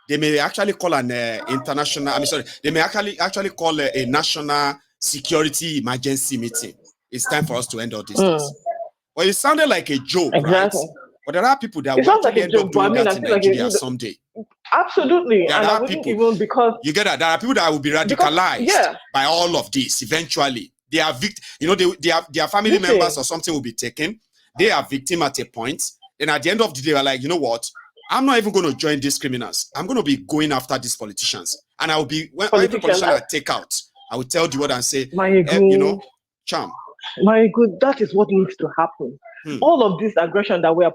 they may actually call an international, I mean, sorry, they may actually call a national security emergency meeting. It's time for us to end all these things. Well, it sounded like a joke, right? But there are people that will actually end up doing that in Nigeria someday. Absolutely. There are people, even because you get that. There are people that will be radicalized by all of this eventually. They are their family members or something will be taken. They are victim at a point. Then at the end of the day, they're like, you know what? I'm not even going to join these criminals. I'm going to be going after these politicians. And I will be, when every politician I take out, I will tell the word and say, charm. My good, that is what needs to happen. All of this aggression that we are,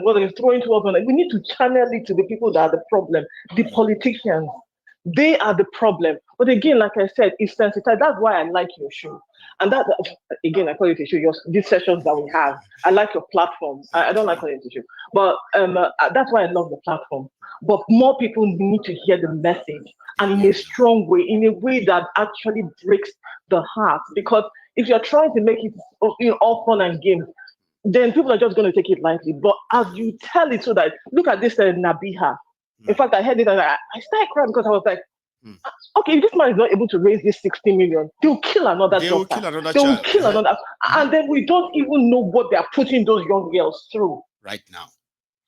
what is throwing towards us, we need to channel it to the people that are the problem, the politicians. They are the problem. But again, like I said, it's sensitized. That's why I like your show. And that, again, I call it a show. These sessions that we have, I like your platform. I don't like calling it a show. But that's why I love the platform. But more people need to hear the message, and in a strong way, in a way that actually breaks the heart. Because if you're trying to make it all fun and games, then people are just going to take it lightly. But as you tell it, so that, look at this Nabiha. In fact, I heard it and I started crying because I was like, okay, if this man is not able to raise this 60 million, they'll kill another doctor. They'll kill another. And then we don't even know what they are putting those young girls through. Right now.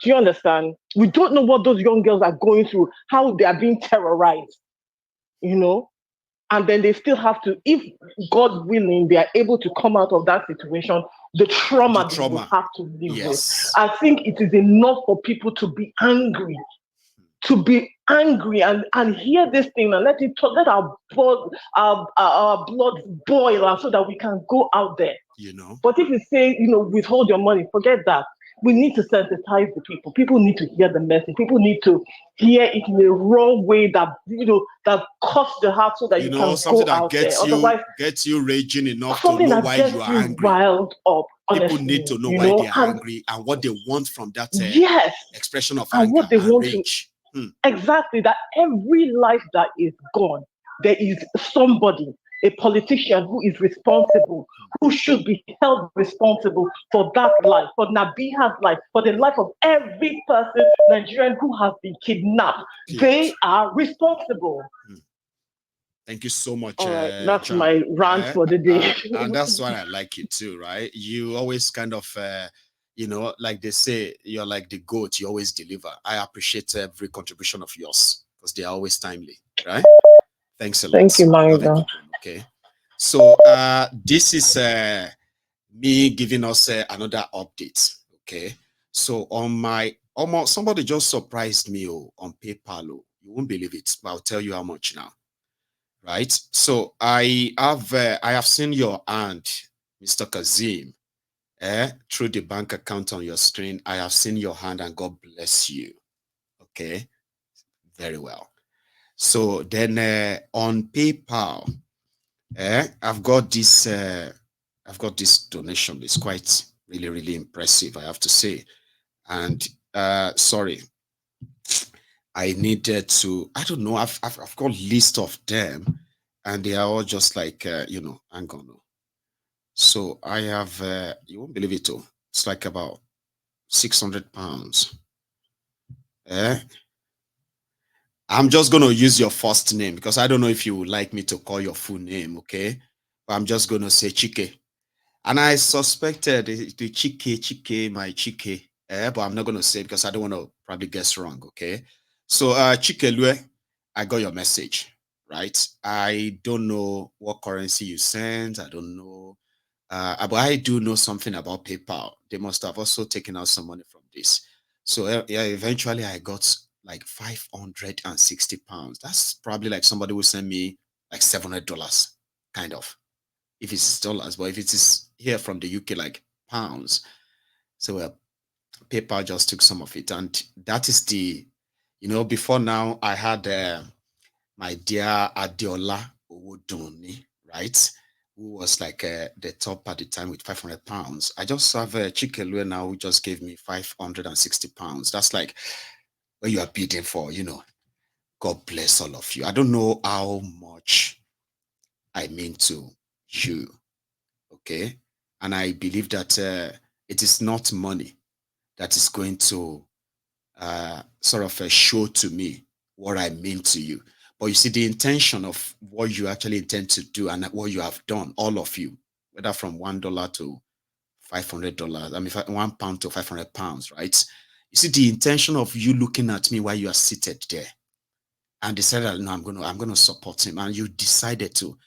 Do you understand? We don't know what those young girls are going through, how they are being terrorized, and then they still have to, if God willing, they are able to come out of that situation, the trauma they will have to live with. I think it is enough for people to be angry. And hear this thing and let our blood boil so that we can go out there. But if you say, withhold your money, forget that. We need to sensitize the people. People need to hear the message. People need to hear it in a raw way that that cuts the heart so that you can go out there. Otherwise, gets you raging enough to know why you are angry. Riled up. Honestly, people need to know why they are angry and what they want from that expression of anger and what they want rage. Exactly, that every life that is gone, there is somebody, a politician who is responsible, who should be held responsible for that life, for Nabiha's life, for the life of every person, Nigerian, who has been kidnapped. They are responsible. Thank you so much. That's my rant for the day. And that's why I like you too, right? You always kind of... like they say, you're like the GOAT, you always deliver. I appreciate every contribution of yours because they are always timely, right? Thanks a lot. Thank you, Mario. Okay. So this is me giving us another update. Okay. So somebody just surprised me on PayPal. You won't believe it, but I'll tell you how much now. Right. So I have seen your hand, Mr. Kazim. Through the bank account on your screen. I have seen your hand and God bless you. Okay, very well. So then on PayPal, I've got this donation. It's quite really impressive, I have to say. And sorry, I needed to, I don't know, I've got a list of them and they are all just like hang on. So I have, you won't believe it too. It's like about £600. I'm just going to use your first name because I don't know if you would like me to call your full name, okay? But I'm just going to say Chike. And I suspected the Chike, my Chike, but I'm not going to say it because I don't want to probably guess wrong, okay? So Chike Lue, I got your message, right? I don't know what currency you sent. I don't know. But I do know something about PayPal. They must have also taken out some money from this. So eventually I got like £560. That's probably like somebody will send me like $700, kind of. If it's dollars, but if it is here from the UK, like pounds. So PayPal just took some of it. And that is the, before now I had my dear Adiola Owoduni, right? Who was like the top at the time with £500. I just have a Chikelue now who just gave me £560. That's like what you are bidding for, God bless all of you. I don't know how much I mean to you, okay? And I believe that it is not money that is going to sort of show to me what I mean to you. But you see, the intention of what you actually intend to do and what you have done, all of you, whether from $1 to $500, I mean, £1 to £500, right? You see, the intention of you looking at me while you are seated there and decided, no, I'm gonna support him, and you decided to.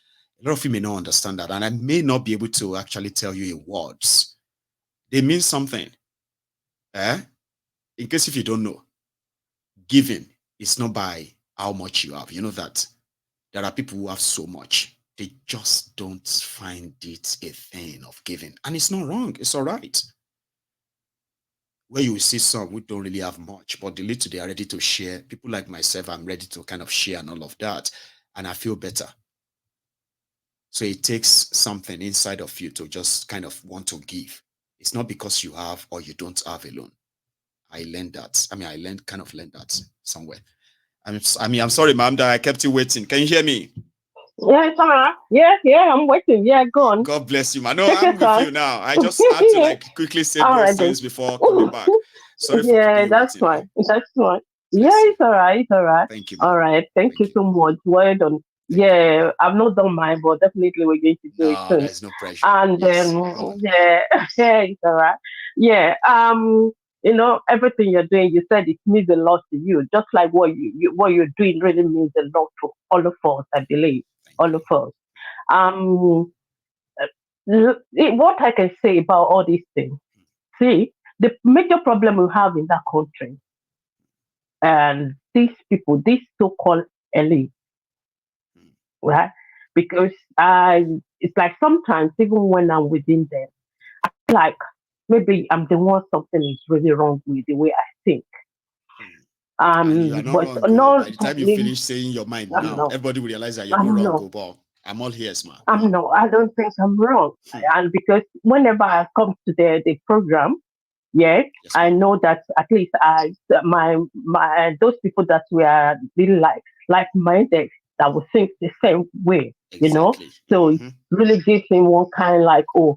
A lot of you may not understand that, and I may not be able to actually tell you in words. They mean something. In case if you don't know, giving is not by how much you have. You know that there are people who have so much, they just don't find it a thing of giving. And it's not wrong, it's all right. Where you will see some who don't really have much, but the little they are ready to share. People like myself, I'm ready to kind of share and all of that. And I feel better. So it takes something inside of you to just kind of want to give. It's not because you have or you don't have alone. I learned that. I mean, I kind of learned that somewhere. I'm sorry, ma'am, that I kept you waiting. Can you hear me? Yeah, it's all right. Yeah, I'm waiting. Yeah, go on. God bless you, man. No, Take I'm your with time. you now. I just had to like quickly say All those right then. things before coming back. Sorry for keeping Yeah, you that's waiting. fine. That's fine. Yeah, Bless you. it's all right. It's all right. Thank you, All ma'am. right. Thank Thank you you. so much. Well done. Thank you. Yeah, I've not done mine, but definitely we're going to do it No, soon. there's no pressure. And Yes, then go on. yeah, yeah, it's all right. Yeah. Everything you're doing, you said it means a lot to you. Just like what you're doing really means a lot to all of us, I believe. Thank All you. of us. Um what I can say about all these things, see, the major problem we have in that country and these people, these so-called elite, Mm, right? Because it's like sometimes even when I'm within them, like maybe I'm the one something is really wrong with the way I think. mm. And you are not But wrong, go. not By the time you totally. finish saying your mind I'm now, not. everybody will realize that you're not I'm wrong, not. go. But I'm all ears, man. Go I'm on. not. I don't think I'm wrong. Hmm. And because whenever I come to the program, yeah, Yes, I ma'am. know that at least my those people that were really like minded that would think the same way, you know. Exactly. So it Mm-hmm. really gives me one kind like, oh,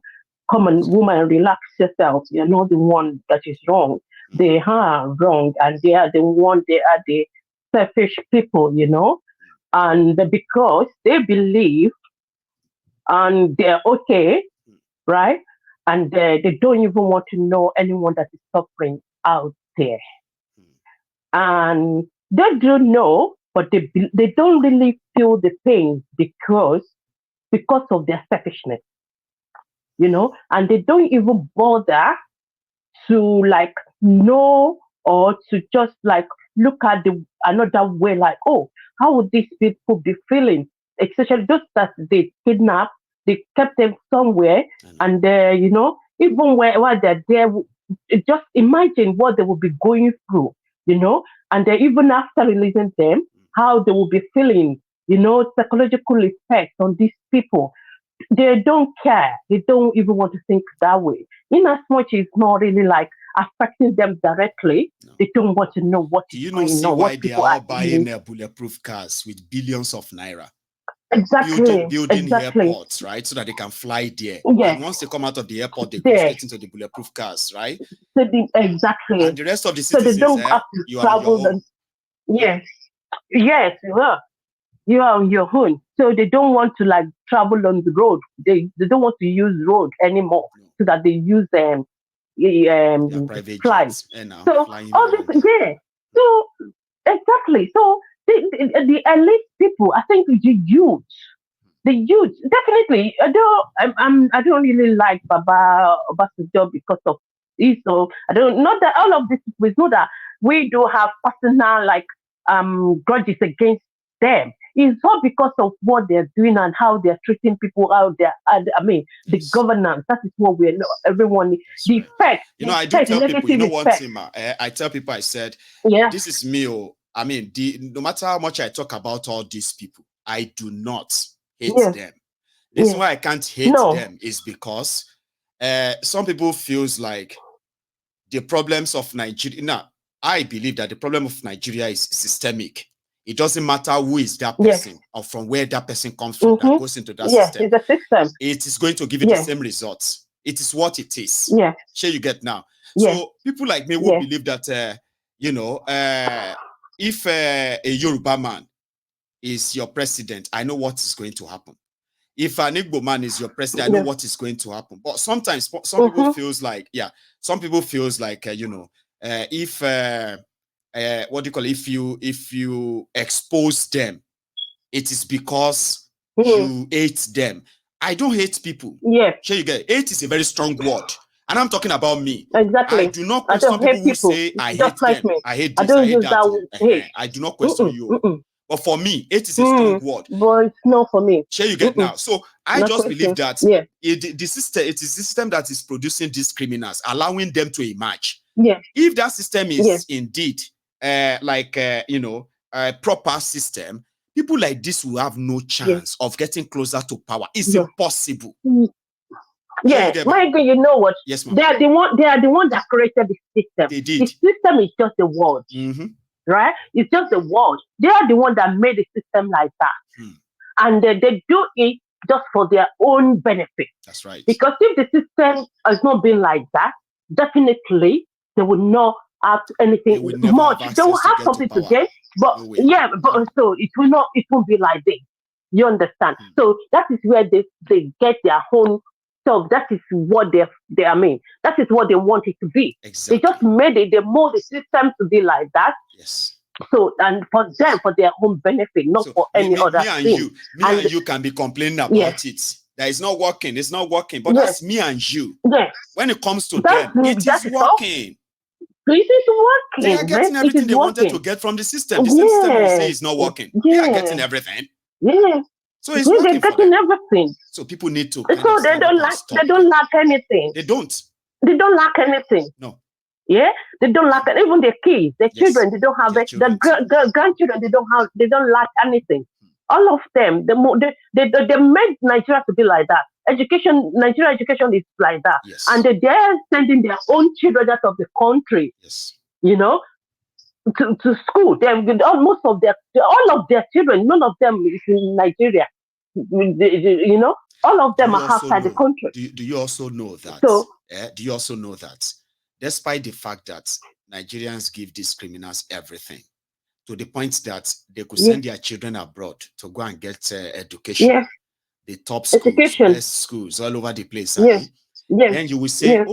come on, woman, relax yourself. You're not the one that is wrong. Mm-hmm. They are wrong, and they are the one. They are the selfish people, you know. And because they believe and they're okay, right? And they don't even want to know anyone that is suffering out there. Mm-hmm. And they do know, but they don't really feel the pain because of their selfishness, you know, and they don't even bother to like know or to just like look at the another way, like, oh, how would these people be feeling? Especially those that they kidnapped, they kept them somewhere, I know. and even while they're there, just imagine what they will be going through, you know, and then even after releasing them, how they will be feeling, psychological effects on these people. They don't care. They don't even want to think that way. In as much it's not really like affecting them directly, No. they don't want to know what Do is you not going see on, why what they are people all are buying doing. bulletproof cars with billions of naira? Building, Exactly, building exactly. airports, right? So that they can fly there. And Yes, once they come out of the airport, they go there. straight into the bulletproof cars, right? Exactly. And the rest of the So they citizens, don't have to you are on your travel. own. Hmm. Yes, yes, you are on your own. So they don't want to like travel on the road. They don't want to use road anymore. No, So that they use they are private fly. jets and now So flying all around. this, yeah. So exactly. So the elite people, I think the youth, definitely. I don't really like Baba Obasanjo because of this. So I don't not that all of this we know that we do have personal like grudges against them. It's all because of what they're doing and how they're treating people out there. And, I mean, the Yes, governance. That is what we're everyone that's the right. effect, I do tell people, negative one effect. thing, I tell people, I said, Yeah. this is me. Oh, I mean, no matter how much I talk about all these people, I do not hate Yes. them. The reason Yes. why I can't hate No. them is because some people feels like the problems of Nigeria. Now, I believe that the problem of Nigeria is systemic. It doesn't matter who is that Yes. person or from where that person comes from that Mm-hmm. goes into that Yes. system. It's a system. It is going to give you the Yes. same results. It is what it is. Yes. Sure, you get now. Yes. So people like me will Yes. believe that you know, if a Yoruba man is your president, I know what is going to happen. If an Igbo man is your president, I know what is going to happen. But sometimes some people feels like, some people feels like, you know, if what do you call it? If you expose them, it is because you hate them. I don't hate people. Yes. Sure, you get it. Hate is a very strong word. And I'm talking about me. Exactly. I do not question people who say I hate them. Me. I hate this, I hate that. Hate. I do not question you. But for me, hate is a strong word. But it's not for me. Sure, you get now. So I not just question. believe that the system, it is the system that is producing these criminals, allowing them to emerge. Yes. If that system is indeed you know, a proper system, people like this will have no chance of getting closer to power. It's impossible. Yes, you know what? Yes, ma'am. They are the one that created the system. They did. The system is just a word, right? It's just a word. They are the one that made the system like that, and they do it just for their own benefit. That's right. Because if the system has not been like that, definitely they would not have anything much. They will have something to gain, but so it will not. It won't be like this. You understand? So that is where they get their own. So that is what they I mean. That is what they want it to be. Exactly. They just made it. They mold the system to be like that. Yes. So and for them, for their own benefit, not for any other thing. Me and you can be complaining about it. That it's not working. It's not working. But that's me and you. Yes. When it comes to them, it is working. It is working. They are getting everything they wanted to get from the system. The system will say it's not working. They are getting everything. Yeah. So it's working they're getting everything. So people need to. So they don't lack anything. They don't. They don't lack anything. No. Yeah, they don't lack even their kids, their children. They don't have it. The grandchildren. They don't lack anything. All of them. They made Nigeria to be like that. Nigeria education is like that, and they're sending their own children out of the country. Yes. You know. To school, all of their children, none of them is in Nigeria. You know, all of them are outside the country. Do you also know that? So, do you also know that, despite the fact that Nigerians give these criminals everything, to the point that they could send their children abroad to go and get education, the top schools, best schools all over the place, then you will say,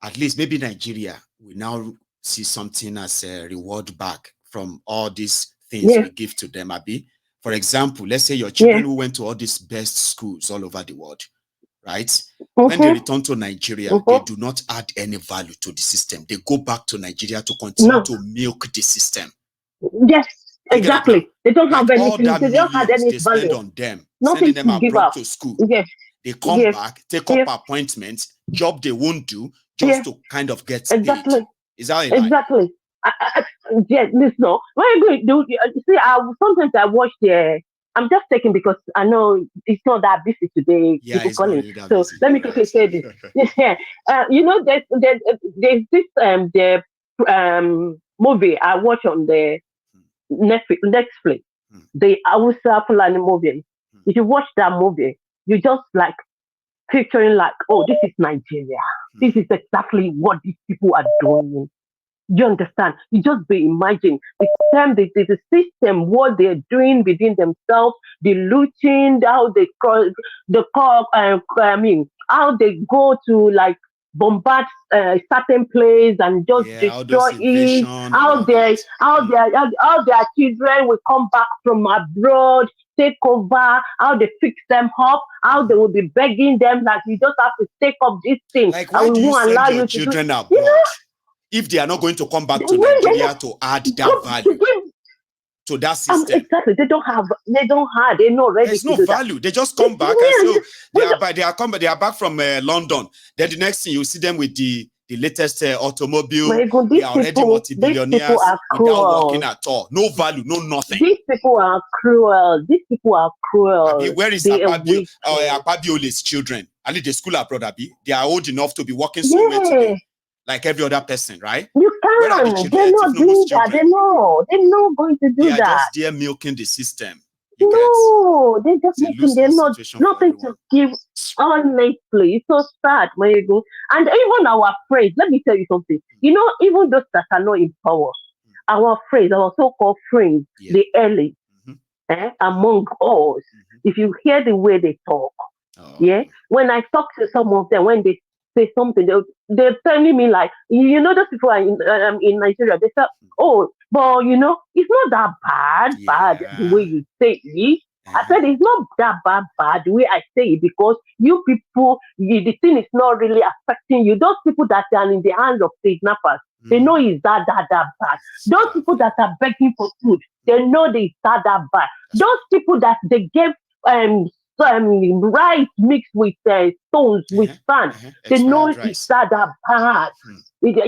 at least maybe Nigeria will now see something as a reward back from all these things we give to them, Abi. For example, let's say your children who went to all these best schools all over the world, right? When they return to Nigeria, they do not add any value to the system. They go back to Nigeria to continue to milk the system. Yes, exactly. They don't have anything. All that they don't have any they value. spend on them, Nothing sending them abroad to school. Yes. They come back, take up appointments, job they won't do, just to kind of get paid. Is that exactly? Listen. When you do, see, sometimes I watch I'm just taking because I know it's not that busy today. People calling. Really so busy. Let me quickly say this. You know, there's this movie I watch on the Netflix. The Hausa Fulani movie. If you watch that movie, you just like picturing like, oh, this is Nigeria. This is exactly what these people are doing. You understand? You just be imagining the system, what they're doing within themselves, the looting, how they how they go to like bombard certain place and just destroy it. How their children will come back from abroad, take over, how they fix them up, how they will be begging them that you just have to take up this thing. Like, why do you send your children abroad? You know, if they are not going to come back to Nigeria to add that value to that system. Exactly. They don't have, they're not ready. There's no value. They just come back and so they are back from London. Then the next thing you see them with the latest automobile. They are already multi-billionaires without working at all. No value, no nothing. These people are cruel. Abi, where is Akpabio's children? At least the school abroad, Abi. They are old enough to be working somewhere today. Like every other person, right? You can. They're not doing that. They're not going to do that. They are just there milking the system. No, they just It's a making they're lose-lose not situation for nothing to everyone. give. Honestly, it's so sad when you go. And even our friends, let me tell you something. You know, even those that are not in power, Mm. our friends, our so-called friends, Yeah. the early, Mm-hmm. among us, Mm-hmm. if you hear the way they talk, yeah. Oh. When I talk to some of them, when they say something, they're telling me like, those people are in Nigeria. They say, oh, but it's not that bad the way Yeah. you say it. I Uh-huh. said it's not that bad the way I say it because you people, the thing is not really affecting you. Those people that are in the hands of kidnappers, they know Mm-hmm. it's that bad. Those people Exactly. that are begging for food, Mm. they know it's that bad. That's Those right. people that they gave rice mixed with stones with Uh-huh. sand. Uh-huh. They know Expired it's rice. that bad. Hmm.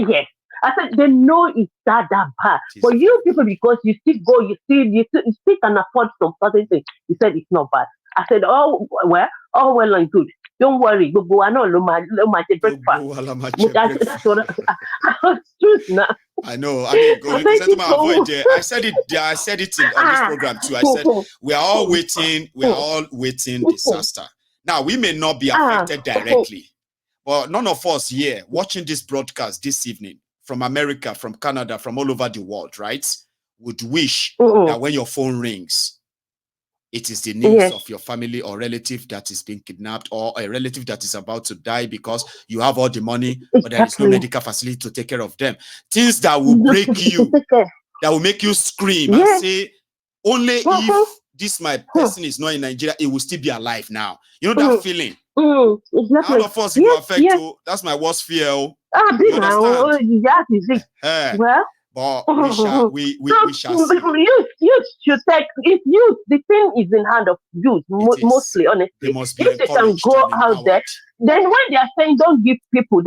Yes. I said they know it's that bad. It is But very you people, bad. because you still go, you still can afford some certain things. You said it's not bad. I said, oh well, all well and good. Don't worry, gbogbo wa náà ló máa ṣe Gbogbo breakfast. wa la máa jẹ That's what breakfast. I was truth now. I know. I mean, So you thank said to you my so avoid much. there. I said it. I said it on this Ah, program too. I said we are all waiting. We are all waiting disaster. Now we may not be ah, affected directly, but none of us here watching this broadcast this evening from America, from Canada, from all over the world, right, would wish that when your phone rings, it is the news yes, of your family or relative that is being kidnapped or a relative that is about to die because you have all the money, but there is no exactly. medical facility to take care of them. Things that will break To you, take care. that will make you scream and Yes. say, only Mhm. if this my Hmm. person is not in Nigeria, it will still be alive now. You know that Mm, feeling? Now, all exactly. of us, it will Yes, affect yes. you. That's my worst fear. Oh. Be You now. understand? That is it. Eh, Well, but we shall so we shall see. youth should take if youth. The thing is in hand of youth It is. mostly. They Honestly, must be if you can encouraged go and out there, empowered. then when they are saying don't give people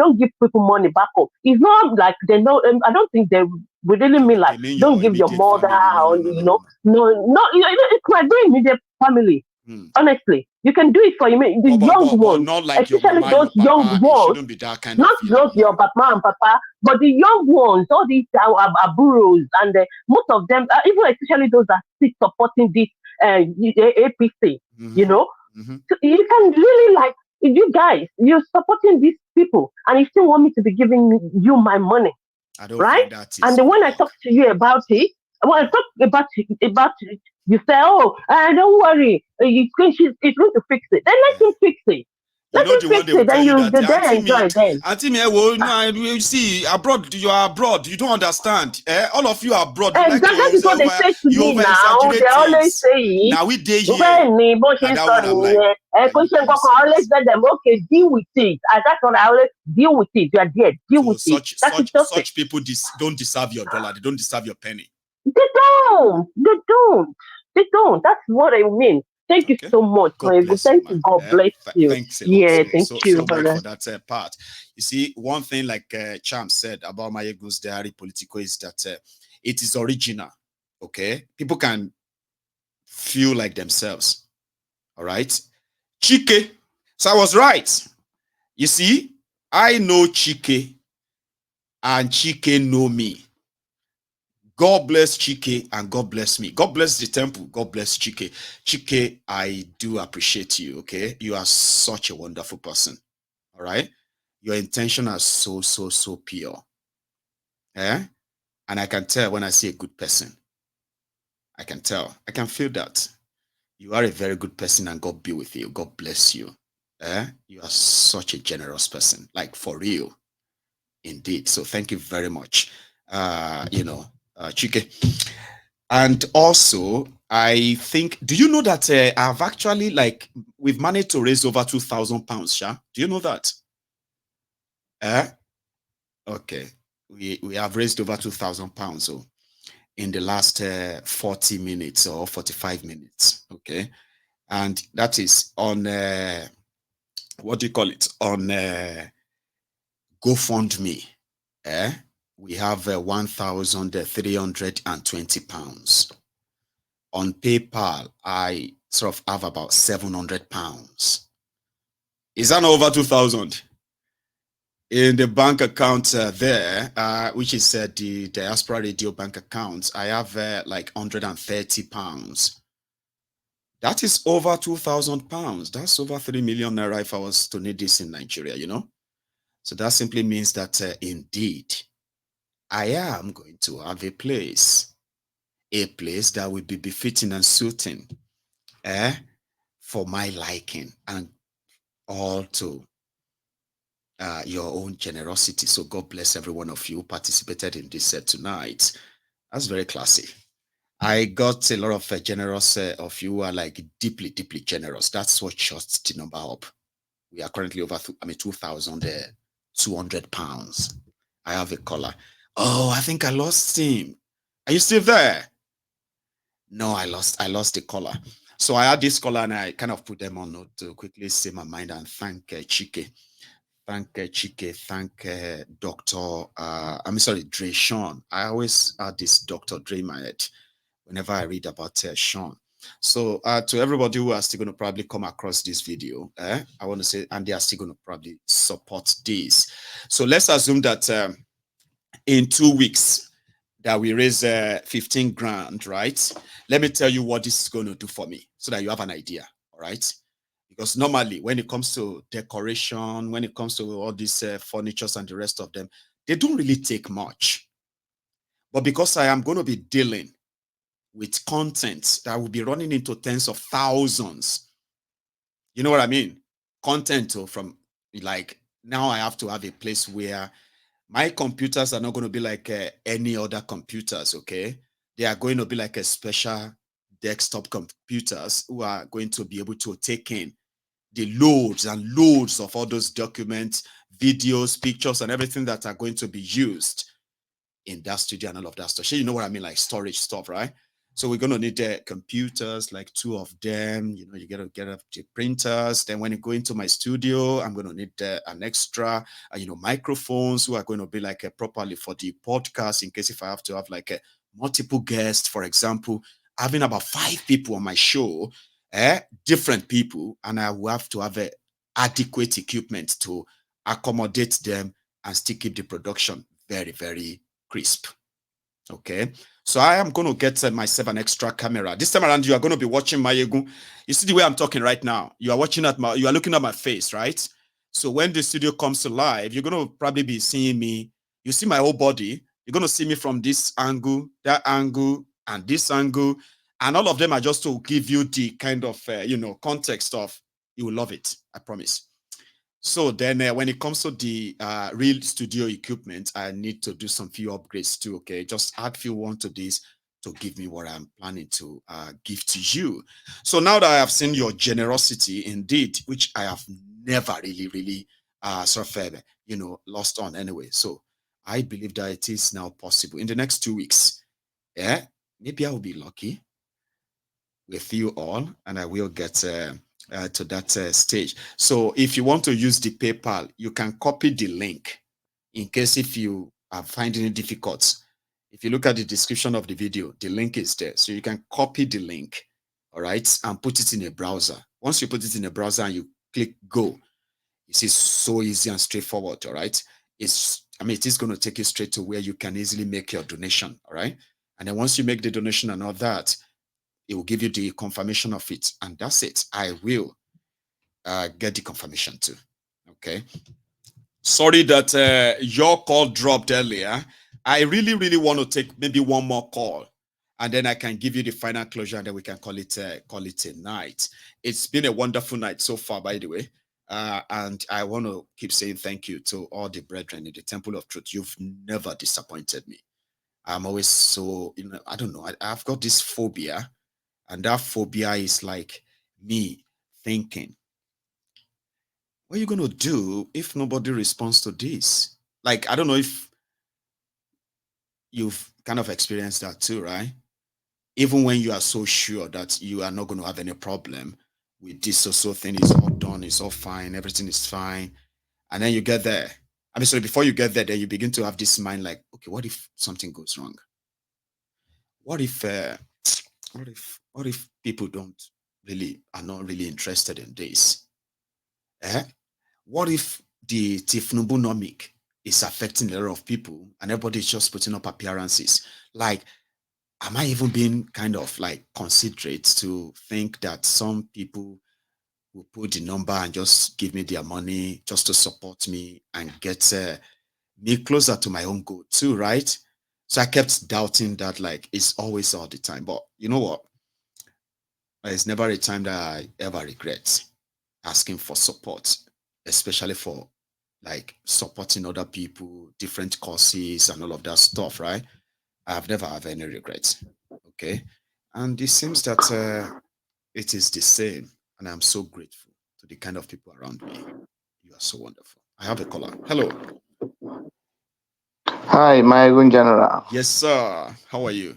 money back home, it's not like they know. I don't think they would really mean like They mean don't your give your immediate mother family. No, or no, no, no, no, no. no. It might be immediate family. Hmm. Honestly, you can do it for the But, but young but but ones, not like your especially mama, those your young papa. It ones. shouldn't be that kind of Not feeling. just your No. mama and papa, but the young ones, all these aburos, and most of them, even especially those that still supporting this APC, Mm-hmm. Mm-hmm. So you can really like, if you guys, you're supporting these people, and you still want me to be giving you my money, I don't right? think that And is then gonna when I talk work. to you about it, when I Yeah. talk about it, you say, "Oh, don't worry, it's going to fix it." Then Yeah. let him fix it. You Let know him the one fix they will it. tell Then you you that then enjoy. Then Auntie me, well, no, ah, you see, abroad, you are abroad, you don't understand. All of you are abroad, you like to exactly. That is what they say to you me over now. They exaggerate always things. say it. Now we day here. Bẹ́ẹ̀ ni bó ṣe And ń that sọ one I'm like, nìyẹn. Kò ṣe are you nǹkan kan. I always serious? tell them, okay, deal with it. And that's what I always deal with it. You are there, deal So with it. That is just it. such people don't deserve your dollar, they don't deserve your penny. They don't. They don't. They don't. That's what I mean. Thank you Okay. so much, God Maibu. bless you, Thank you. man. God bless you. Thanks a lot. Yeah, So thank so you, so much brother. for that part. You see, one thing like Cham said about Mayegu's Diary Politico is that it is original. Okay, people can feel like themselves. All right, Chike. So I was right. You see, I know Chike, and Chike know me. God bless Chike and God bless me. God bless the temple. God bless Chike. Chike, I do appreciate you. Okay. You are such a wonderful person. All right. Your intention are so pure. Eh? And I can tell when I see a good person. I can tell. I can feel that. You are a very good person and God be with you. God bless you. Eh? You are such a generous person. Like for real. Indeed. So thank you very much. Chike. And also, I think, do you know that I've actually we've managed to raise over £2,000, Sha? Do you know that? Eh? Okay. We have raised over £2,000 so in the last 40 minutes or 45 minutes. Okay. And that is on what do you call it? On GoFundMe. Eh? We have £1,320. On PayPal, I sort of have about £700. Is that not over 2,000? In the bank account there, which is the Diaspora Radio bank account, I have like £130. That is over 2,000 pounds. That's over 3 million naira if I was to need this in Nigeria. So that simply means that indeed I am going to have a place that will be befitting and suiting eh, for my liking and all to your own generosity. So God bless every one of you who participated in this set tonight. That's very classy. I got a lot of generous of you who are like deeply, deeply generous. That's what shuts the number up. We are currently over, 2,200 pounds. I have a caller. Oh, I think I lost him. Are you still there? No, I lost the caller. So I had this caller and I kind of put them on note to quickly say my mind and thank Chike. Thank Chike. Thank Dr. I'm sorry, Dre Sean. I always add this Dr. Dre in my head whenever I read about Sean. So to everybody who are still going to probably come across this video, I want to say, and they are still going to probably support this. So let's assume that in 2 weeks that we raise 15 grand, right? Let me tell you what this is going to do for me so that you have an idea, all right? Because normally when it comes to decoration, when it comes to all these furnitures and the rest of them, they don't really take much. But because I am going to be dealing with content that will be running into tens of thousands, you know what I mean? Content from like now I have to have a place where my computers are not going to be like any other computers, okay? They are going to be like a special desktop computers who are going to be able to take in the loads and loads of all those documents, videos, pictures, and everything that are going to be used in that studio and all of that stuff. So you know what I mean, like storage stuff, right? So we're gonna need computers, like two of them. You gotta get up the printers. Then when you go into my studio, I'm gonna need an extra, microphones who are going to be like properly for the podcast in case if I have to have like multiple guests, for example, having about 5 people on my show, different people, and I will have to have adequate equipment to accommodate them and still keep the production very, very crisp. Okay. So I am going to get myself an extra camera. This time around, you are going to be watching my egu. You see the way I'm talking right now. You are looking at my face, right? So when the studio comes to live, you're going to probably be seeing me. You see my whole body. You're going to see me from this angle, that angle, and this angle. And all of them are just to give you the kind of, context of, you will love it. I promise. So then when it comes to the real studio equipment, I need to do some few upgrades too, okay? Just add few one to this to give me what I'm planning to give to you. So now that I have seen your generosity indeed, which I have never really, really sort of, lost on anyway. So I believe that it is now possible. In the next 2 weeks, yeah, maybe I will be lucky with you all, and I will get to that stage. So if you want to use the PayPal, you can copy the link in case if you are finding it difficult. If you look at the description of the video, the link is there. So you can copy the link, all right, and put it in a browser. Once you put it in a browser and you click go, it is so easy and straightforward, all right? It is going to take you straight to where you can easily make your donation, all right? And then once you make the donation and all that, it will give you the confirmation of it, and that's it. I will get the confirmation too. Okay. Sorry that your call dropped earlier. I really, really want to take maybe one more call, and then I can give you the final closure, and then we can call it a night. It's been a wonderful night so far, by the way. And I want to keep saying thank you to all the brethren in the Temple of Truth. You've never disappointed me. I'm always so, I don't know. I've got this phobia, and that phobia is like me thinking, what are you going to do if nobody responds to this? Like, I don't know if you've kind of experienced that too, right? Even when you are so sure that you are not going to have any problem with this so thing, is all done, it's all fine, everything is fine. And then you get there. So before you get there, then you begin to have this mind like, okay, what if something goes wrong? What if, what if people are not really interested in this? Eh? What if the tifnubunomic is affecting a lot of people and everybody is just putting up appearances? Like, am I even being kind of like considerate to think that some people will put the number and just give me their money just to support me and get me closer to my own goal too, right? So I kept doubting that, like, it's always all the time. But you know what? There's never a time that I ever regret asking for support, especially for like supporting other people, different causes, and all of that stuff, right? I've never had any regrets. Okay. And it seems that it is the same. And I'm so grateful to the kind of people around me. You are so wonderful. I have a caller. Hello. Hi, my own general. Yes, sir. How are you?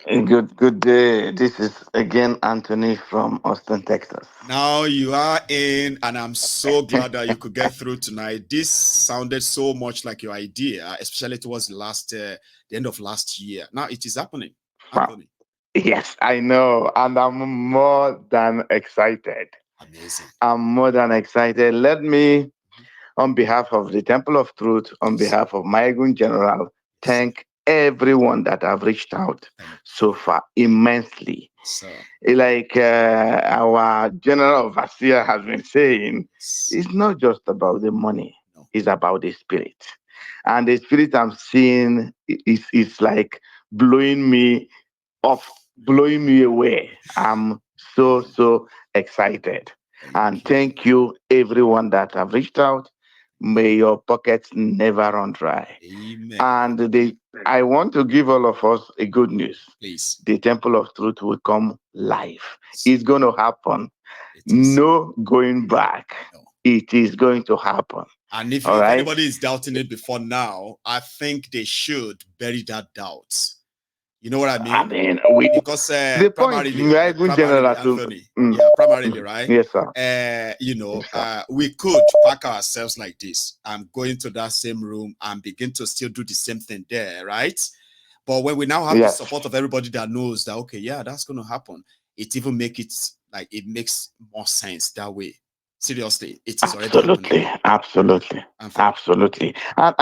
Good day. This is again Anthony from Austin, Texas. Now you are in, and I'm so glad that you could get through tonight. This sounded so much like your idea, especially towards the end of last year. Now it is happening, Wow. Anthony. Yes, I know, and I'm more than excited. Amazing. I'm more than excited. Let me, on behalf of the Temple of Truth, on Yes, sir. behalf of my own general, Yes, sir. thank everyone that have reached out Thank so you. far immensely. Yes, sir. Like our general overseer has been saying, Yes. it's not just about the money, No. it's about the spirit. And the spirit I'm seeing is like blowing me off, blowing me away. I'm so, Yeah. so excited. Thank And you. thank you, everyone that have reached out. May Amen. your pockets never run dry. Amen. And I want to give all of us a good news. Please. The Temple of Truth will come live. So It's going to happen. it is. No going back. No. It is going to happen. And if, All if right. anybody is doubting it before now, I think they should bury that doubt. You know what I I mean? mean, we Because the point, primarily, right, in primarily, general, to Anthony, mm, yeah, primarily, mm, right? yes, sir. You know, Yes, sir. we could pack ourselves like this and go into that same room and begin to still do the same thing there, right? But when we now have the Yes, support of everybody that knows that, okay, yeah, that's going to happen, it even make it like it makes more sense that way. Seriously, it is already happening, absolutely, absolutely, Anthony. absolutely. And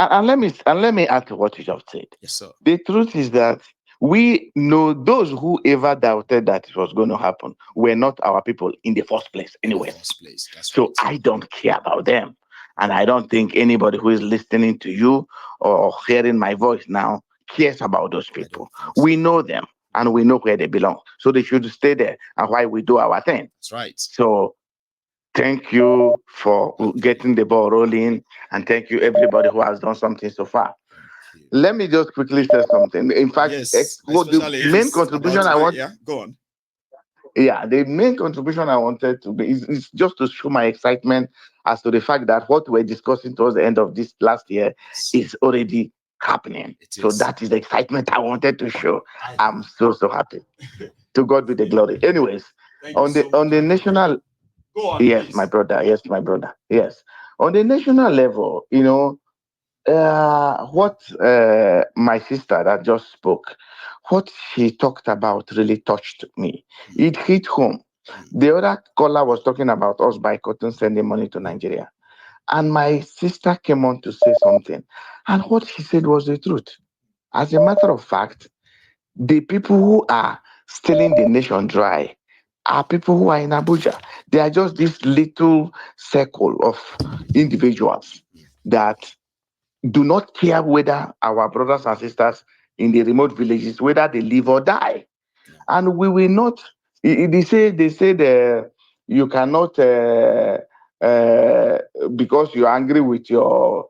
let me add to what you just said. Yes, sir. The truth is that we know those who ever doubted that it was going to happen were not our people in the first place, In the anyways. first place, that's So right. I don't care about them. And I don't think anybody who is listening to you or hearing my voice now cares about those I people. don't think so. We know them and we know where they belong. So they should stay there and why we do our thing. That's right, So thank you for Anthony. getting the ball rolling. And thank you, everybody who has done something so far. Thank you. Let me just quickly say something. In fact, Yes, what the especially if main it's contribution about I my, want, yeah, go on. yeah, the main contribution I wanted to be is just to show my excitement as to the fact that what we're discussing towards the end of this last year Yes, is already happening. it So is. that is the excitement I wanted to show. I I'm know. so, so happy. To God be the glory. Anyways, Thank you on the so on much, the Anthony. national, Go on, yes, my please. brother, yes, my brother, yes. On the national level, what my sister that just spoke, what she talked about really touched me. Mm, It hit home. mm, The other caller was talking about us boycotting sending money to Nigeria. And my sister came on to say something. And what she said was the truth. As a matter of fact, the people who are stealing the nation dry are people who are in Abuja. They are just this little circle of individuals mm, that do not care whether our brothers and sisters in the remote villages, whether they live or die. no. And we will not, they say you cannot, uh, because you're angry with your,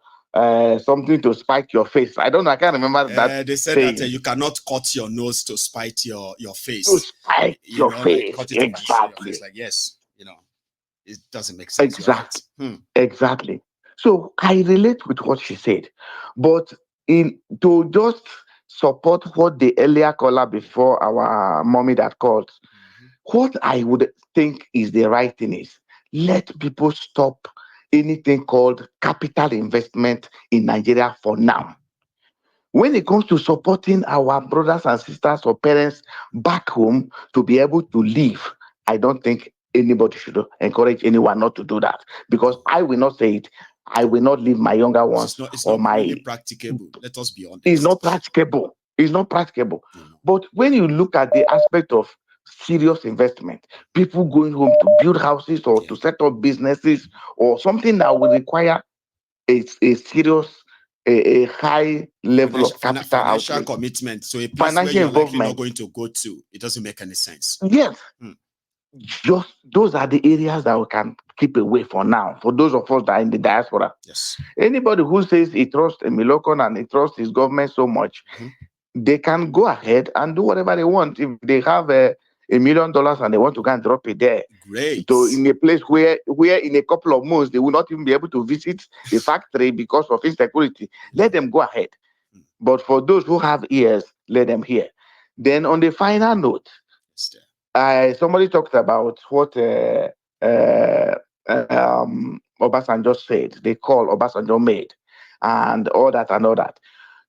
something to spike your face. I don't know, I can't remember that They said that saying. you cannot cut your nose to spite your To face. spike You your know, like face. cut it off and show your face. Exactly. Like, yes, you know, it doesn't make sense. You're right. Exactly. Hmm. Exactly. So I relate with what she said, but in to just support what the earlier caller before our mommy that called, Mhm. what I would think is the right thing is let people stop anything called capital investment in Nigeria for now. When it comes to supporting our brothers and sisters or parents back home to be able to live, I don't think anybody should encourage anyone not to do that because No, I will not say it. I will not leave my younger because ones it's or not really my. practicable. Let us be It's honest. not practicable. It's not practicable. No. But when you look at the aspect of serious investment, people going home to build houses or to set up businesses or something that will require a serious, a high level of capital Financial outlay, commitment. So a place where financial you're likely not involvement. going to go to, it doesn't make any sense. Yes, Hmm. just those are the areas that we can keep away for now. For those of us that are in the diaspora, Yes. anybody who says he trusts Milokon and he trusts his government so much, they can go ahead and do whatever they want. If they have $1 million and they want to go and drop it there, Great. so in a place where in a couple of months they will not even be able to visit the factory because of insecurity, let them go ahead. But for those who have ears, let them hear. Then on the final note, somebody talked about what Obasanjo said, the call Obasanjo made, and all that and all that.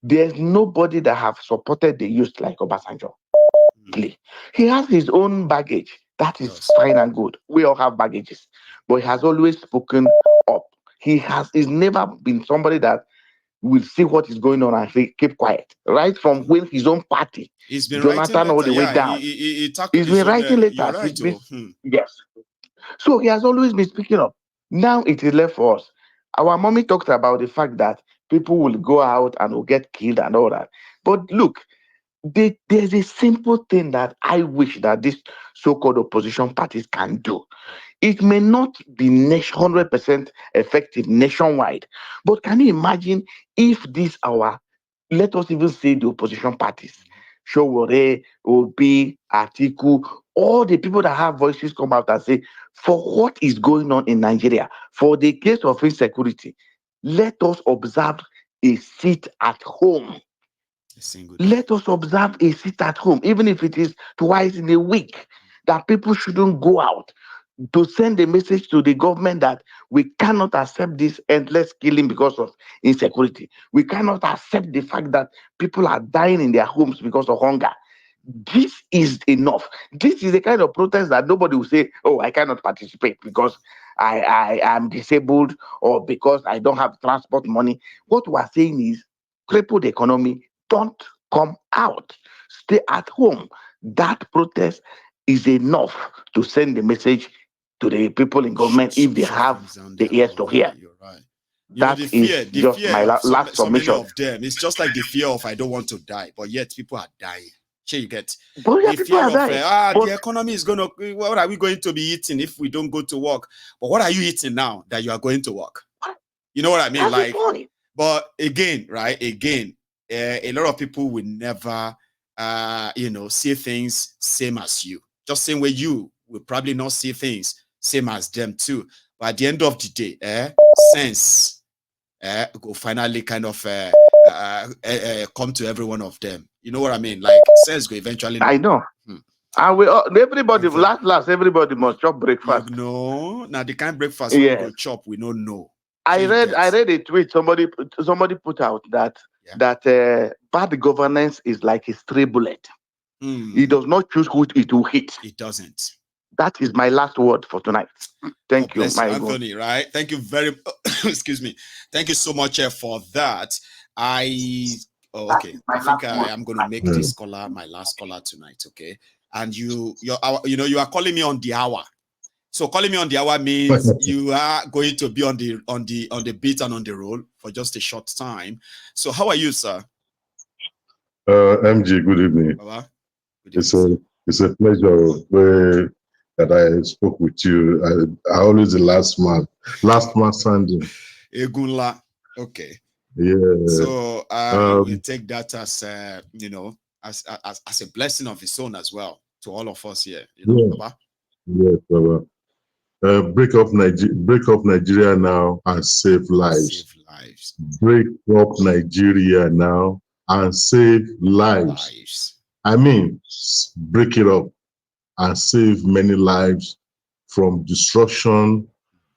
There's nobody that have supported the youth like Obasanjo. He has his own baggage. That is fine and good. We all have baggages, but he has always spoken up. He's never been somebody that will see what is going on and say, keep quiet. Right from when his own party, He's been writing Jonathan, all letter. the way Yeah, down. he tackled He's his been own. writing You're letters. right. Yes. So he has always been speaking up. Now it is left for us. Our mommy talked about the fact that people will go out and will get killed and all that. But look, there's a simple thing that I wish that these so-called opposition parties can do. It may not be 100% effective nationwide, but can you imagine if let us even say the opposition parties, Showore, Obi, Atiku, all the people that have voices come out and say, for what is going on in Nigeria, for the case of insecurity, let us observe a seat at home. Let us observe a sit at home, even if it is twice in a week, that people shouldn't go out, to send a message to the government that we cannot accept this endless killing because of insecurity. We cannot accept the fact that people are dying in their homes because of hunger. This is enough. This is the kind of protest that nobody will say, oh, I cannot participate because I am disabled or because I don't have transport money. What we are saying is, cripple the economy, don't come out. Stay at home. That protest is enough to send the message to the people in government if they have the ears to hear. You're right. That is just my of last so many submission. of them. It's just like the fear of I don't want to die, but yet people are dying. Sure, you get But yeah, the people fear are of dying. But the economy is gonna. What are we going to be eating if we don't go to work? But what are you eating now that you are going to work? You know what I mean? that's Like, the point. but again, right? Again, a lot of people will never, see things same as you. Just same way you will probably not see things same as them too. But at the end of the day, sense will finally kind of come to every one of them. You know what I mean? Like sense will eventually. I know. And everybody, last, everybody must chop breakfast. You know, now the kind of breakfast we go chop, we don't know. I read a tweet somebody put out that bad governance is like a stray bullet. It does not choose who it will hit. It doesn't. That is my last word for tonight. Thank you, bless you, Anthony. Right? Thank you very. Excuse me. Thank you so much for that. Okay. I think I am going to make this caller my last caller tonight. Okay. And you are calling me on the hour. So calling me on the hour means you are going to be on the beat and on the roll for just a short time. So how are you, sir? MG, good evening. Baba? Good evening, it's a pleasure that I spoke with you. I always the last man standing. Egunla. Okay. Yeah. So we take that as as a blessing of his own as well to all of us here. You know, Baba? Yes, Baba. Break up Nigeria now and save lives. Save lives. Break up Nigeria now and save lives. I mean, break it up and save many lives from destruction,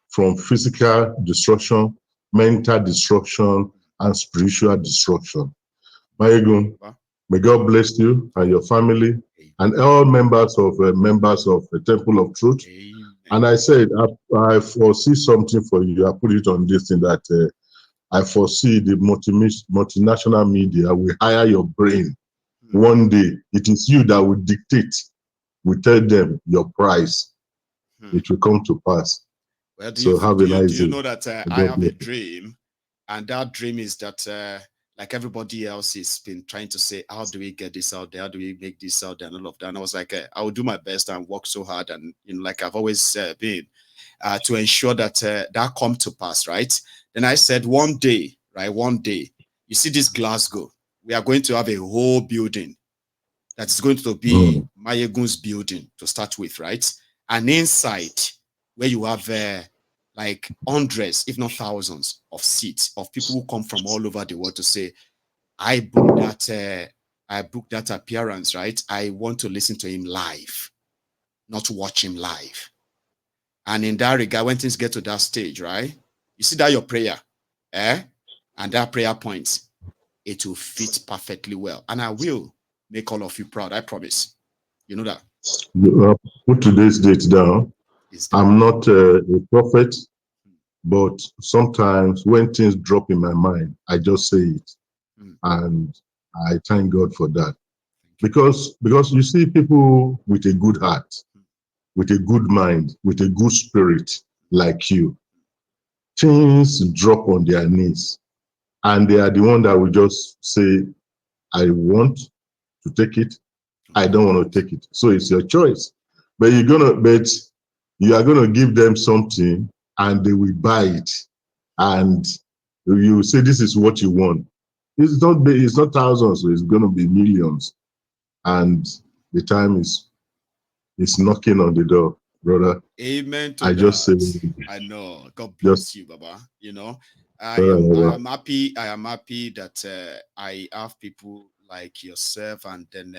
from physical destruction, mental destruction, and spiritual destruction. Maegun, may God bless you and your family and all members of the Temple of Truth. Amen. And I said, I foresee something for you. I put it on this thing that I foresee the multinational media will hire your brain One day, it is you that will dictate. We tell them your price. It will come to pass. Well, so have a nice do you day. know that I have a dream, and that dream is that like everybody else has been trying to say, how do we get this out there? How do we make this out there? And all of that. And I was like, I will do my best and work so hard, and like I've always been, to ensure that that come to pass, right? Then I said, one day, right? One day, you see this Glasgow, we are going to have a whole building that's going to be Mayegun's building to start with, right? And inside, where you have like hundreds, if not thousands, of seats of people who come from all over the world to say, I booked that appearance, right? I want to listen to him live, not watch him live. And in that regard, when things get to that stage, right? You see that your prayer, and that prayer point, it will fit perfectly well. And I will make all of you proud. I promise. You know that. Put today's date down. I'm not a prophet, but sometimes when things drop in my mind, I just say it. And I thank God for that. Because you see people with a good heart, with a good mind, with a good spirit like you, things drop on their knees. And they are the one that will just say, I want to take it. I don't want to take it. So it's your choice. But you are gonna give them something and they will buy it. And you say this is what you want. It's not thousands, so it's gonna be millions. And the time is knocking on the door, brother. Amen to I that. Just say, I know. God bless you, Baba. I am happy. I am happy that I have people like yourself, and then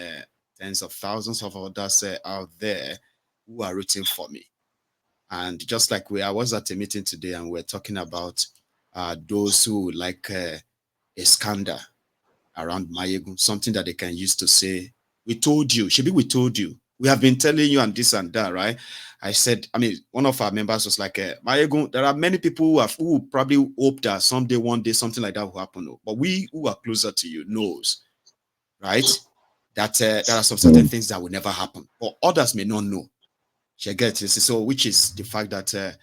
tens of thousands of others out there who are rooting for me. And just like I was at a meeting today, and we're talking about those who like a scandal around Mayegun, something that they can use to say, we told you, Shebi, we told you. We have been telling you and this and that, right? I said, one of our members was like, Mayegun, there are many people who probably hope that someday, one day, something like that will happen. But we who are closer to you knows, right? That there are some certain things that will never happen. But others may not know. She gets it. So, which is the fact that,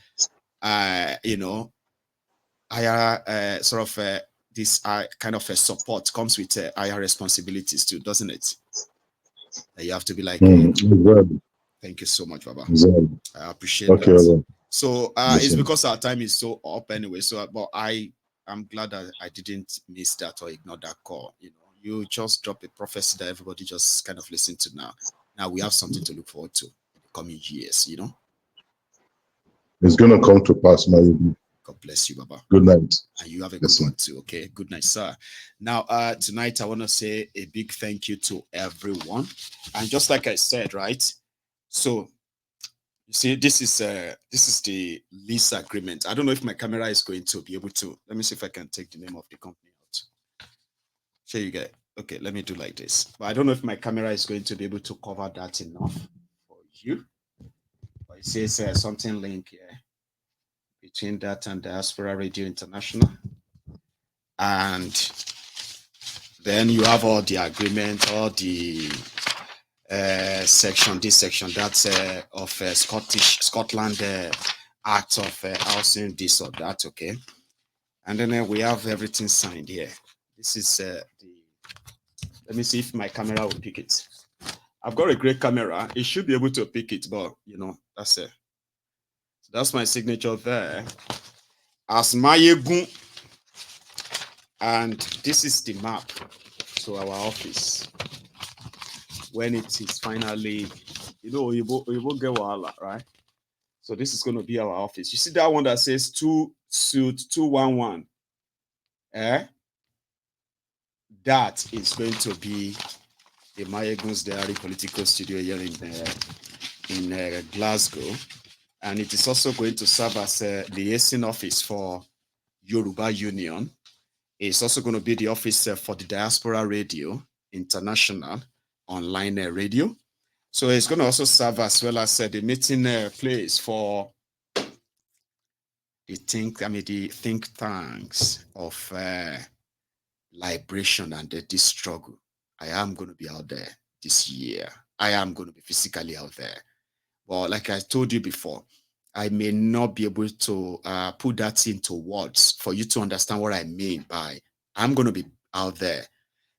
higher sort of this kind of a support comes with higher responsibilities too, doesn't it? You have to be like, thank you so much, Baba. I appreciate that. So it's because our time is so up anyway. So, but I'm glad that I didn't miss that or ignore that call. You just drop a prophecy that everybody just kind of listen to now. Now we have something to look forward to in the coming years. It's gonna come to pass, Mayegun. God bless you, Baba. Good night. And you have a good one too. Okay. Good night, sir. Now, tonight I want to say a big thank you to everyone. And just like I said, right? So you see, this is the lease agreement. I don't know if my camera is going to be able to. Let me see if I can take the name of the company out. Sure, you get. Okay, let me do like this. But I don't know if my camera is going to be able to cover that enough for you. But it says something link here between that and Diaspora Radio International. And then you have all the agreement, all the section, this section, that's of Scotland Act of housing, this or that, okay? And then we have everything signed here. This is let me see if my camera will pick it. I've got a great camera. It should be able to pick it, but that's it. So that's my signature there. As Mayegun. And this is the map to our office when it is finally, you will get wahala, right? So this is going to be our office. You see that one that says 2 suit 211? That is going to be the Mayegun's Diary Political Studio here in Glasgow. And it is also going to serve as a liaison office for Yoruba Union. It's also going to be the office for the Diaspora Radio International online radio. So it's going to also serve as well as the meeting place for the think tanks of liberation and this struggle I am going to be out there this year. I am going to be physically out there. Well, like I told you before, I may not be able to put that into words for you to understand what I mean by I'm going to be out there.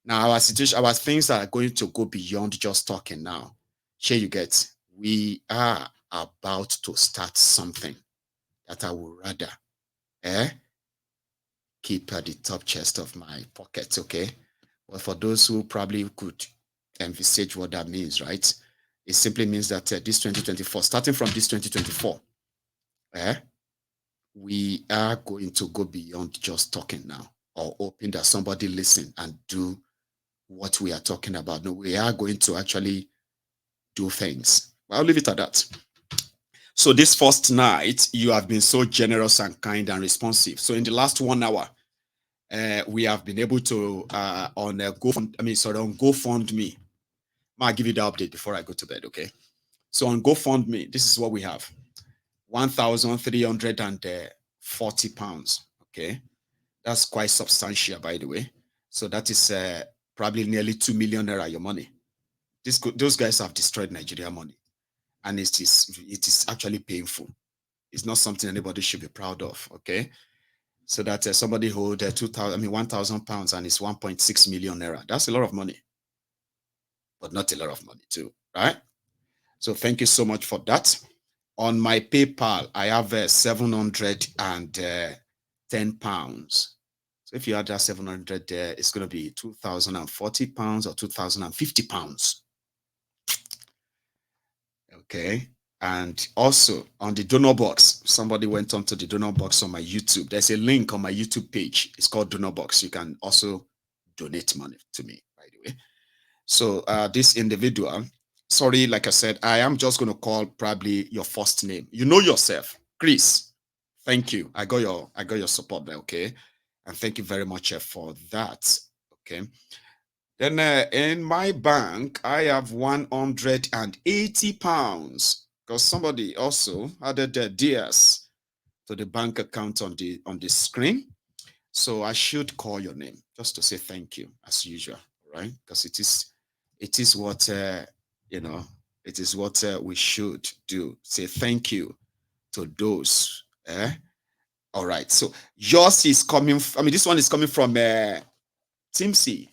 Now, our situation, our things are going to go beyond just talking now. Here you get, we are about to start something that I would rather keep at the top chest of my pocket, okay? But for those who probably could envisage what that means, right? It simply means that this 2024, starting from this 2024, we are going to go beyond just talking now, or hoping that somebody listen and do what we are talking about. No, we are going to actually do things. I'll leave it at that. So this first night, you have been so generous and kind and responsive. So in the last 1 hour, we have been able to on GoFundMe. I'll give you the update before I go to bed, okay? So on GoFundMe, this is what we have: £1,340. Okay, that's quite substantial, by the way. So that is probably nearly 2 million naira your money. Those guys have destroyed Nigeria money, and it is actually painful. It's not something anybody should be proud of. Okay, so that somebody hold £1,000 and it's 1.6 million naira. That's a lot of money, but not a lot of money too, right? So thank you so much for that. On my PayPal, I have £710. So if you add that 700 there, it's going to be £2,040 or £2,050. Okay. And also on the donor box, somebody went onto the donor box on my YouTube. There's a link on my YouTube page. It's called Donor Box. You can also donate money to me, by the way. So this individual, sorry, like I said, I am just going to call probably your first name. You know yourself, Chris. Thank you. I got your support there, okay? And thank you very much for that, okay? Then in my bank, I have £180 because somebody also added their DS to the bank account on the screen. So I should call your name just to say thank you as usual, right? Because it is what it is what we should do. Say thank you to those. All right. So yours is coming. This one is coming from Timsy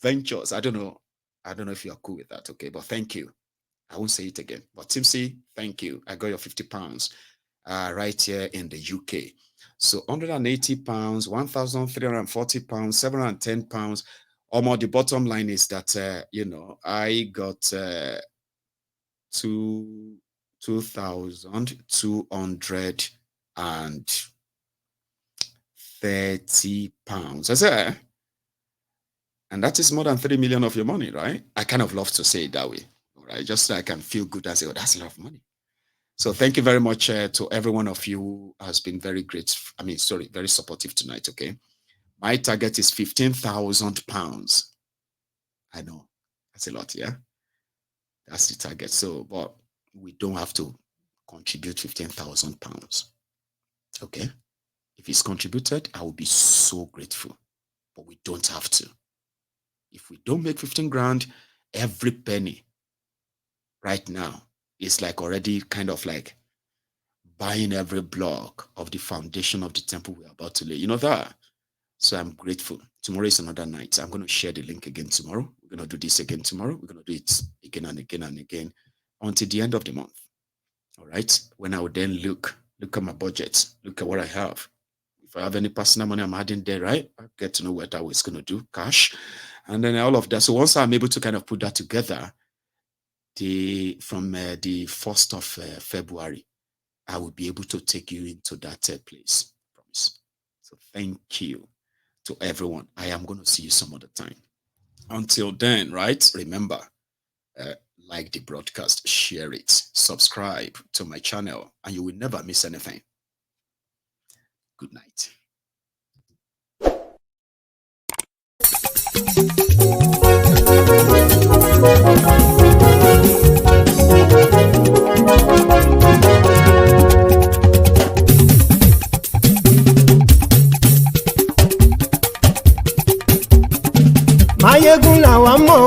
Ventures. I don't know if you are cool with that. Okay, but thank you. I won't say it again. But Timsy, thank you. I got your £50 right here in the UK. So £180, £1,340, £710. Almost the bottom line is that I got £2,230. I said, and that is more than 3 million of your money, right? I kind of love to say it that way, all right? Just so I can feel good and say, oh, that's a lot of money. So thank you very much to every one of you who has been very great. Very supportive tonight, okay? My target is £15,000. I know, that's a lot, yeah? That's the target. So, but we don't have to contribute £15,000, okay? If it's contributed, I will be so grateful, but we don't have to. If we don't make 15 grand, every penny right now is like already kind of like buying every block of the foundation of the temple we're about to lay. You know that? So I'm grateful. Tomorrow is another night. I'm going to share the link again tomorrow. We're going to do this again tomorrow. We're going to do it again and again and again until the end of the month. All right? When I would then look at my budget, look at what I have. If I have any personal money I'm adding there, right? I get to know what I was going to do, cash. And then all of that. So once I'm able to kind of put that together, from the 1st of February, I will be able to take you into that place. I promise. So thank you to everyone. I am going to see you some other time. Until then, right? Remember, like the broadcast, share it, subscribe to my channel, and you will never miss anything. Good night. Mayegun làwa mọ̀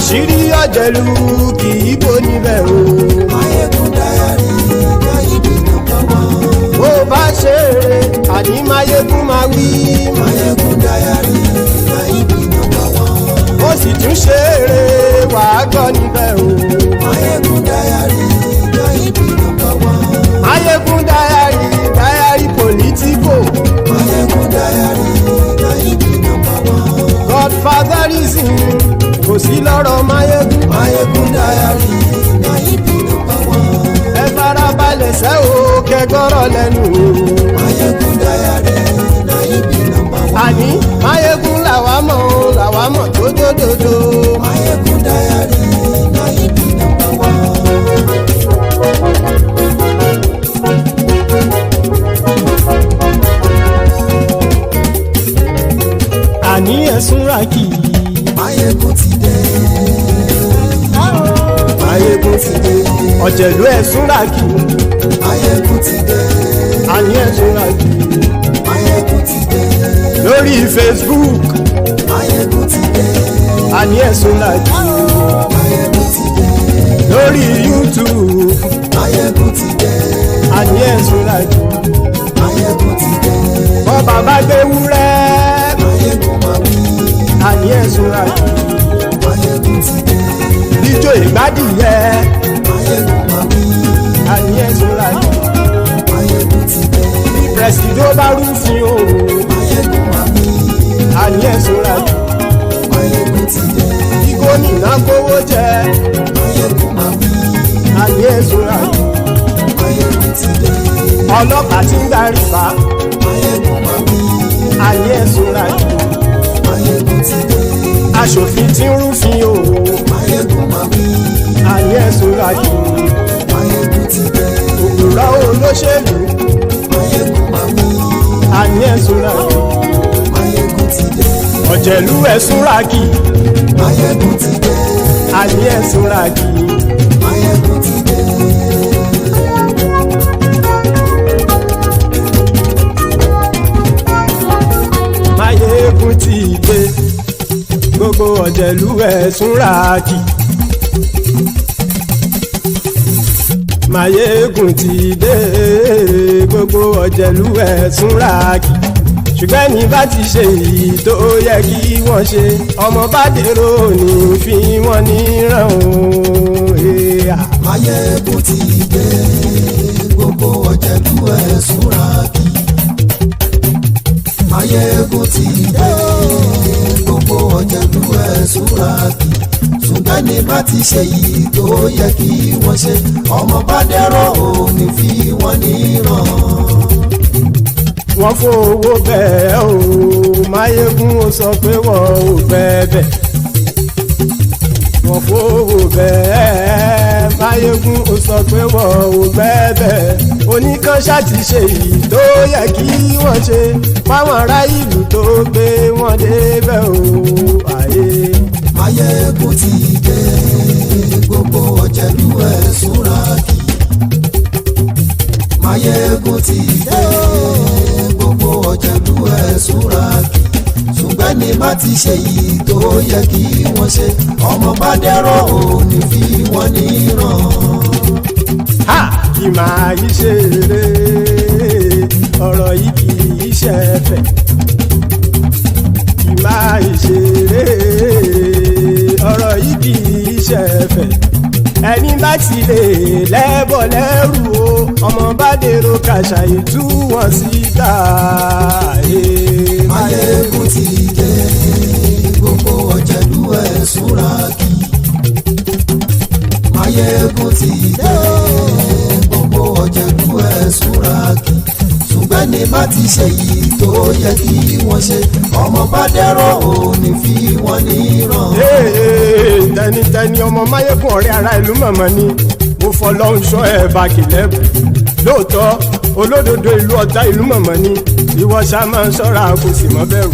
àṣírí ọ̀jẹ̀lú kì í bò níbẹ̀ o. Máyégún Diary Gáídì number one. bó bá ṣe eré àní Máyégún máa wí. Máyégún Diary Gáídì number one. ó sì tún ṣe eré wàá gbọ́ níbẹ̀ o. Máyégún Diary Gáídì number one. Máyégún Diary politico. Máyégún Diary Gáídì number one. Godfatherism kò sí lọ́rọ̀ Máyégún. Máyégún Diary Gáídì number one. ẹ farabalẹ̀ sẹ́ o kẹgọ́rọ̀ lẹ́nu o. Máyégún Diary Gáídì number one. àní Máyégún làwa mọ̀ tó dòdòdò. Máyégún Diary Gáídì number one. àní ẹ̀sùn ràkì. Máyégún ti dé. Máyégún ti dé. ọ̀jẹ̀lú ẹ̀sùn ràkì. Máyégún ti dé. àní ẹ̀sùn ràkì. Máyégún ti dé. lórí Facebook. Máyégún ti dé. àní ẹ̀sùn ràkì. Máyégún ti dé. lórí YouTube. Máyégún ti dé. àní ẹ̀sùn ràkì. Máyégún ti dé. bọ́ bàbá gbé wúrẹ́. Máyégún máa wí. àní ẹ̀sùn ràkì. Máyégún ti dé. ijó ìgbádìyẹ. Máyégún máa wí. àní ẹ̀sùn ràkì. Máyégún ti dé. pẹ̀sìdó bá rúfin o. Máyégún máa wí. àní ẹ̀sùn ràkì. Máyégún ti dé. kí gómìnà kówó jẹ. Máyégún máa wí. àní ẹ̀sùn ràkì. Máyégún ti dé. ọlọ́pàá tí ń darí bá. Máyégún máa wí. àní ẹ̀sùn ràkì. Máyégún ti dé. aṣòfin tí ń rúfin o. Máyégún máa wí. àní ẹ̀sùn ràkì. Máyégún ti dé. òpùrọ́ olóṣèlú. Máyégún máa wí. àní ẹ̀sùn ràkì. Máyégún ti dé. ọ̀jẹ̀lú ẹ̀sùn ràkì. Máyégún ti dé. àní ẹ̀sùn ràkì. Máyégún ti dé. Máyégún ti dé. gbogbo ọ̀jẹ̀lú ẹ̀sùn ràkì. Máyégún ti dé. gbogbo ọ̀jẹ̀lú ẹ̀sùn ràkì. ṣùgbọ́n ní bá ti ṣe èyí tó yẹ kí wọ́n ṣe ọmọ bá dèrò ní fi wọ́n níran o. Máyégún ti dé. Gbogbo ọ̀jẹ̀lú ẹ̀sùn ràkì. Máyégún ti dé. Gbogbo ọ̀jẹ̀lú ẹ̀sùn ràkì. ṣùgbọ́n ní bá ti ṣe yìí tó yẹ kí wọ́n ṣe ọmọ bá dẹ́rọ̀ ò ní fi wọ́n níran. wọ́n fowó bẹ́ẹ̀ o Máyégún ó sọ pé wọ́n ò bẹ́ẹ̀ wọ́n fowó bẹ́ẹ̀ Máyégún ó sọ pé wọ́n ò bẹ́ẹ̀ oníkanṣá ti ṣe yìí tó yẹ kí wọ́n ṣe fáwọn ará ìlú tó gbé wọn débẹ̀ o àyè. Máyégún ti dé gbogbo ọ̀jẹ̀lú ẹ̀sùn ràkì. Máyégún ti dé gbogbo ọ̀jẹ̀lú ẹ̀sùn ràkì. ṣùgbọ́n ní bá ti ṣe yìí tó yẹ kí wọ́n ṣe ọmọ bá dẹ́rọ̀ ò ní fi wọ́n níran. ha kì máa yí ṣe eré ọ̀rọ̀ yìí kì í ṣe ẹ̀fẹ̀ kì máa yí ṣe eré ọ̀rọ̀ yìí kì í ṣe ẹ̀fẹ̀ ẹni bá ti lè lẹ́bọ̀ lẹ́rù o ọmọ bá dèrò kàṣàyè tú wọn síta. Máyégún ti dé gbogbo ọ̀jẹ̀lú ẹ̀sùn ràkì. Máyégún ti dé gbogbo ọ̀jẹ̀lú ẹ̀sùn ràkì. ṣùgbọ́n ní bá ti ṣe yìí tó yẹ kí wọ́n ṣe ọmọ bá dẹ́rọ̀ ò ní fi wọ́n níran. tẹnitẹni ọmọ Máyégún ọ̀rẹ́ ara ìlú mọ̀mọ́ ni mo fọlọ́hún sọ ẹ̀ bá kìlẹ́bù lóòótọ́ olódodo ìlú ọ̀tá ìlú mọ̀mọ́ ni ìwọ ṣá máa ń ṣọ́ra kò sì mọ́ bẹ̀rù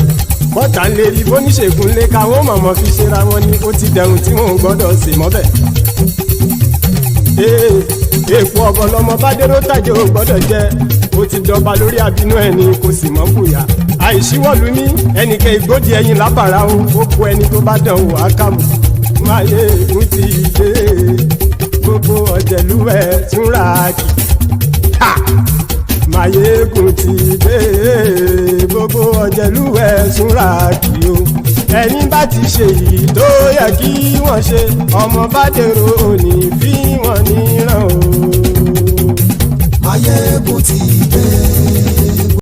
bọ́tà ń lè rí bóníṣègùn lé káwọn mọ̀mọ́ fi ṣera wọn ni ó ti dẹ̀rùn tí wọn ò gbọ́dọ̀ sè mọ́bẹ̀. èèpo ọ̀bọ̀lọmọ bá dérò tàjẹ́ ò gbọ́dọ̀ jẹ́ ó ti dọba lórí àbínú ẹni kò sì mọ́ fòyà àìsíwọ́lu ní ẹnìkẹ́ ìgbódì ẹyin lábàrá ó kó ẹni tó bá dán wò á kàmù Máyégún ti dé gbogbo ọ̀jẹ̀lú ẹ̀ túnra kì. Máyégún ti dé gbogbo ọ̀jẹ̀lú ẹ̀ túnra kì o. Ẹni bá ti ṣe èyí tó yẹ kí wọ́n ṣe ọmọ bá dèrò òní fi wọ́n níran o. Máyégún ti